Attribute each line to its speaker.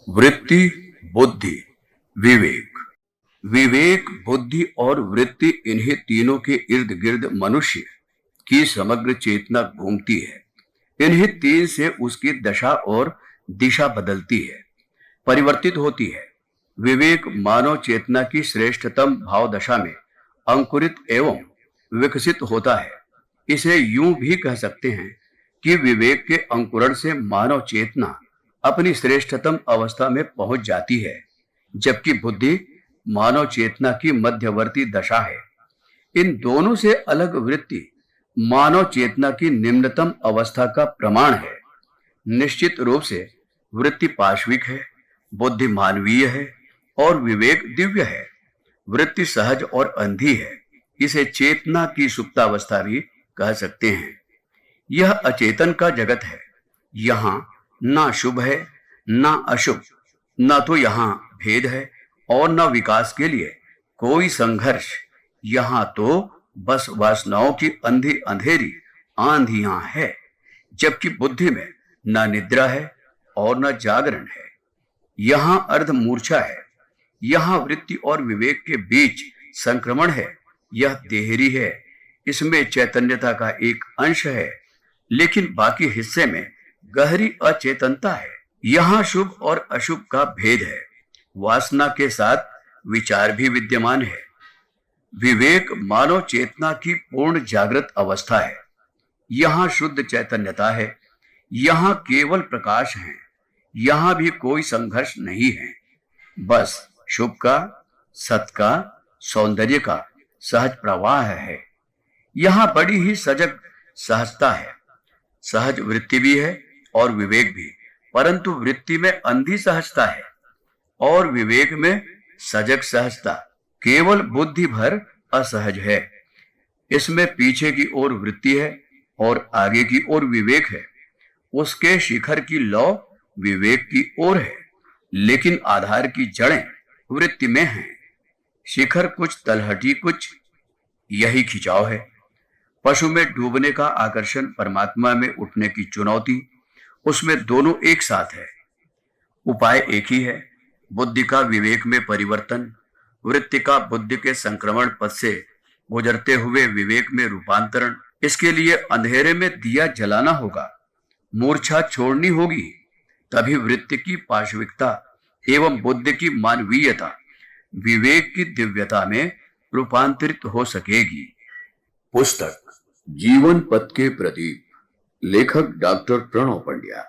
Speaker 1: वृत्ति, बुद्धि, विवेक। विवेक, बुद्धि और वृत्ति, इन्हीं तीनों के इर्द गिर्द मनुष्य की समग्र चेतना घूमती है। इन्हीं तीन से उसकी दशा और दिशा बदलती है, परिवर्तित होती है। विवेक मानव चेतना की श्रेष्ठतम भाव दशा में अंकुरित एवं विकसित होता है। इसे यूं भी कह सकते हैं कि विवेक के अंकुरण से मानव चेतना अपनी श्रेष्ठतम अवस्था में पहुंच जाती है, जबकि बुद्धि मानव चेतना की मध्यवर्ती दशा है। इन दोनों से अलग वृत्ति मानव चेतना की निम्नतम अवस्था का प्रमाण है। निश्चित रूप से वृत्ति पाश्विक है, बुद्धि मानवीय है और विवेक दिव्य है। वृत्ति सहज और अंधी है। इसे चेतना की सुप्तावस्था भी कह सकते हैं। यह अचेतन का जगत है। यहाँ ना शुभ है ना अशुभ, न तो यहाँ भेद है और न विकास के लिए कोई संघर्ष। यहाँ तो बस वासनाओं की अंधी अंधेरी आंधियां है, जबकि बुद्धि में न निद्रा है और न जागरण है। यहाँ अर्ध मूर्छा है। यहाँ वृत्ति और विवेक के बीच संक्रमण है। यह देहरी है। इसमें चैतन्यता का एक अंश है, लेकिन बाकी हिस्से में गहरी अचेतनता है। यहाँ शुभ और अशुभ का भेद है। वासना के साथ विचार भी विद्यमान है। विवेक मानव चेतना की पूर्ण जागृत अवस्था है। यहाँ शुद्ध चैतन्यता है। यहाँ केवल प्रकाश है। यहाँ भी कोई संघर्ष नहीं है। बस शुभ का, सत का, सौंदर्य का सहज प्रवाह है। यहाँ बड़ी ही सजग सहजता है। सहज वृत्ति भी है और विवेक भी, परंतु वृत्ति में अंधी सहजता है और विवेक में सजग सहजता। केवल बुद्धि भर असहज है। इसमें पीछे की ओर वृत्ति है और आगे की ओर विवेक है। उसके शिखर की लौ विवेक की ओर है, लेकिन आधार की जड़ें वृत्ति में हैं। शिखर कुछ, तलहटी कुछ, यही खिंचाव है। पशु में डूबने का आकर्षण, परमात्मा में उठने की चुनौती, उसमें दोनों एक साथ है। उपाय एक ही है, बुद्धि का विवेक में परिवर्तन, वृत्ति का बुद्धि के संक्रमण पथ से गुजरते हुए विवेक में रूपांतरण। इसके लिए अंधेरे में दिया जलाना होगा, मूर्छा छोड़नी होगी, तभी वृत्ति की पाशविकता एवं बुद्धि की मानवीयता विवेक की दिव्यता में रूपांतरित हो सकेगी। पुस्तक जीवन पथ के प्रदीप, लेखक डॉक्टर प्रणव पंड्या।